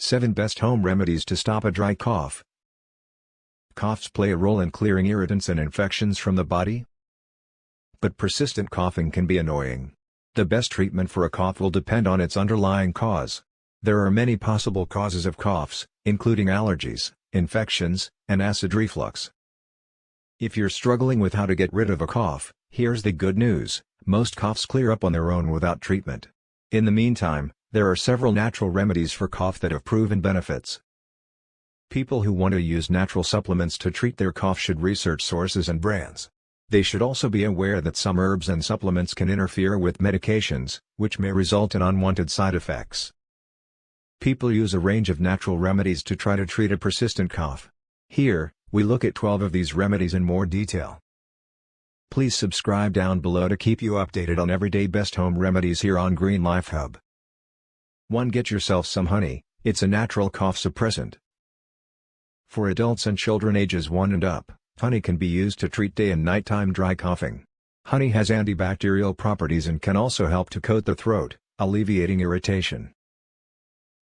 7 Best Home Remedies to Stop a Dry Cough. Coughs play a role in clearing irritants and infections from the body. But persistent coughing can be annoying. The best treatment for a cough will depend on its underlying cause. There are many possible causes of coughs, including allergies, infections, and acid reflux. If you're struggling with how to get rid of a cough, here's the good news: most coughs clear up on their own without treatment. In the meantime, there are several natural remedies for cough that have proven benefits. People who want to use natural supplements to treat their cough should research sources and brands. They should also be aware that some herbs and supplements can interfere with medications, which may result in unwanted side effects. People use a range of natural remedies to try to treat a persistent cough. Here, we look at 12 of these remedies in more detail. Please subscribe down below to keep you updated on everyday best home remedies here on Green Life Hub. 1. Get yourself some honey. It's a natural cough suppressant. For adults and children ages 1 and up, honey can be used to treat day and nighttime dry coughing. Honey has antibacterial properties and can also help to coat the throat, alleviating irritation.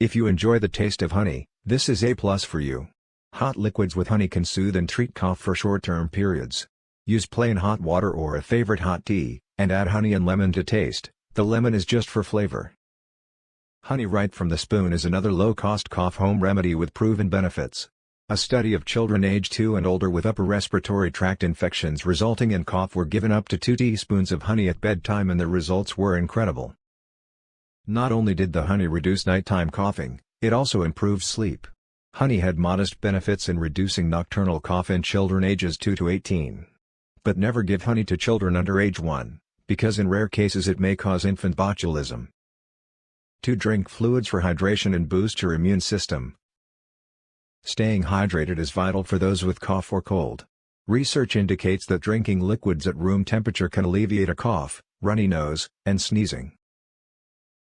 If you enjoy the taste of honey, this is a plus for you. Hot liquids with honey can soothe and treat cough for short-term periods. Use plain hot water or a favorite hot tea, and add honey and lemon to taste. The lemon is just for flavor. Honey right from the spoon is another low-cost cough home remedy with proven benefits. A study of children age 2 and older with upper respiratory tract infections resulting in cough were given up to 2 teaspoons of honey at bedtime and the results were incredible. Not only did the honey reduce nighttime coughing, it also improved sleep. Honey had modest benefits in reducing nocturnal cough in children ages 2 to 18. But never give honey to children under age 1, because in rare cases it may cause infant botulism. 2. Drink fluids for hydration and boost your immune system. Staying hydrated is vital for those with cough or cold. Research indicates that drinking liquids at room temperature can alleviate a cough, runny nose, and sneezing.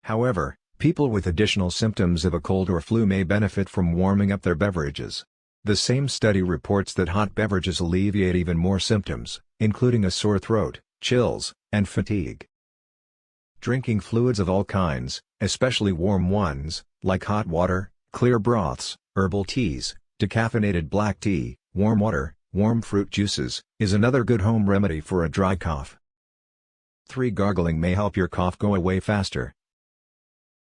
However, people with additional symptoms of a cold or flu may benefit from warming up their beverages. The same study reports that hot beverages alleviate even more symptoms, including a sore throat, chills, and fatigue. Drinking fluids of all kinds, especially warm ones, like hot water, clear broths, herbal teas, decaffeinated black tea, warm water, warm fruit juices, is another good home remedy for a dry cough. 3. Gargling may help your cough go away faster.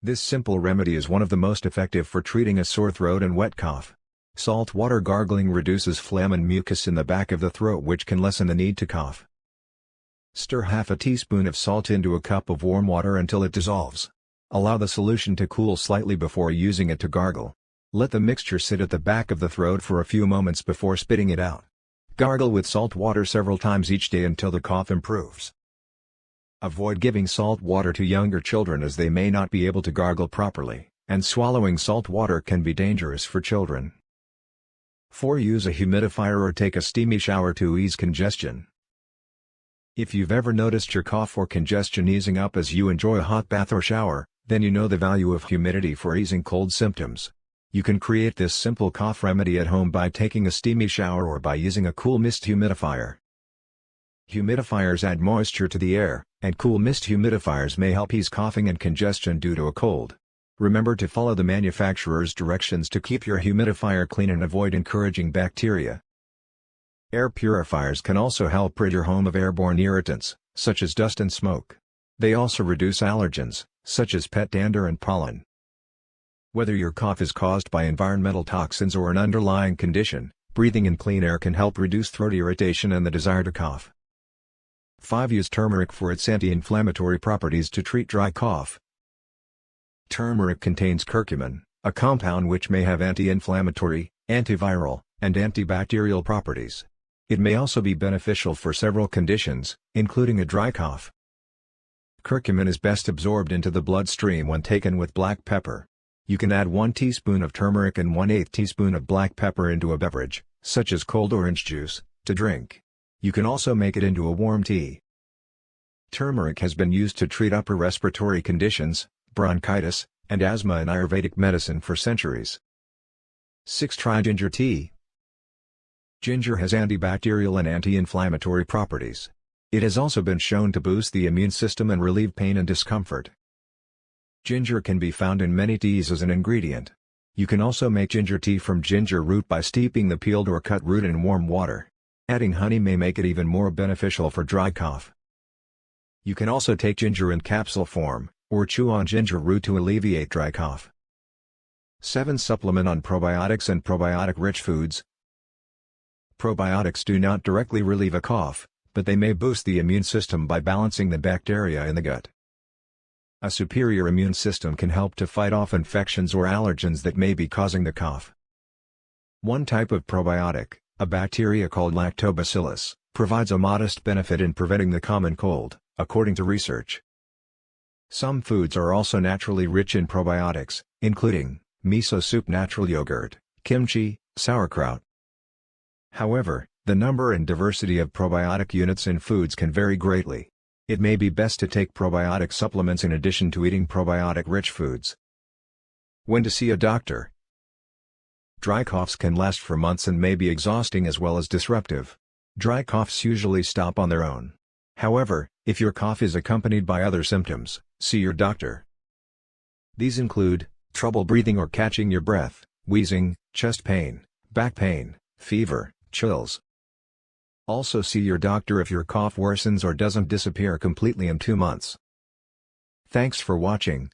This simple remedy is one of the most effective for treating a sore throat and wet cough. Salt water gargling reduces phlegm and mucus in the back of the throat, which can lessen the need to cough. Stir half a teaspoon of salt into a cup of warm water until it dissolves. Allow the solution to cool slightly before using it to gargle. Let the mixture sit at the back of the throat for a few moments before spitting it out. Gargle with salt water several times each day until the cough improves. Avoid giving salt water to younger children as they may not be able to gargle properly, and swallowing salt water can be dangerous for children. 4. Use a humidifier or take a steamy shower to ease congestion. If you've ever noticed your cough or congestion easing up as you enjoy a hot bath or shower, then you know the value of humidity for easing cold symptoms. You can create this simple cough remedy at home by taking a steamy shower or by using a cool mist humidifier. Humidifiers add moisture to the air, and cool mist humidifiers may help ease coughing and congestion due to a cold. Remember to follow the manufacturer's directions to keep your humidifier clean and avoid encouraging bacteria. Air purifiers can also help rid your home of airborne irritants, such as dust and smoke. They also reduce allergens, such as pet dander and pollen. Whether your cough is caused by environmental toxins or an underlying condition, breathing in clean air can help reduce throat irritation and the desire to cough. 5. Use turmeric for its anti-inflammatory properties to treat dry cough. Turmeric contains curcumin, a compound which may have anti-inflammatory, antiviral, and antibacterial properties. It may also be beneficial for several conditions, including a dry cough. Curcumin is best absorbed into the bloodstream when taken with black pepper. You can add 1 teaspoon of turmeric and 1/8 teaspoon of black pepper into a beverage, such as cold orange juice, to drink. You can also make it into a warm tea. Turmeric has been used to treat upper respiratory conditions, bronchitis, and asthma in Ayurvedic medicine for centuries. 6. Try ginger tea. Ginger has antibacterial and anti-inflammatory properties. It has also been shown to boost the immune system and relieve pain and discomfort. Ginger can be found in many teas as an ingredient. You can also make ginger tea from ginger root by steeping the peeled or cut root in warm water. Adding honey may make it even more beneficial for dry cough. You can also take ginger in capsule form, or chew on ginger root to alleviate dry cough. 7. Supplement on probiotics and probiotic-rich foods. Probiotics do not directly relieve a cough, but they may boost the immune system by balancing the bacteria in the gut. A superior immune system can help to fight off infections or allergens that may be causing the cough. One type of probiotic, a bacteria called lactobacillus, provides a modest benefit in preventing the common cold, according to research. Some foods are also naturally rich in probiotics, including miso soup, natural yogurt, kimchi, sauerkraut. However, the number and diversity of probiotic units in foods can vary greatly. It may be best to take probiotic supplements in addition to eating probiotic-rich foods. When to see a doctor. Dry coughs can last for months and may be exhausting as well as disruptive. Dry coughs usually stop on their own. However, if your cough is accompanied by other symptoms, see your doctor. These include trouble breathing or catching your breath, wheezing, chest pain, back pain, fever, chills. Also see your doctor if your cough worsens or doesn't disappear completely in 2 months. Thanks for watching.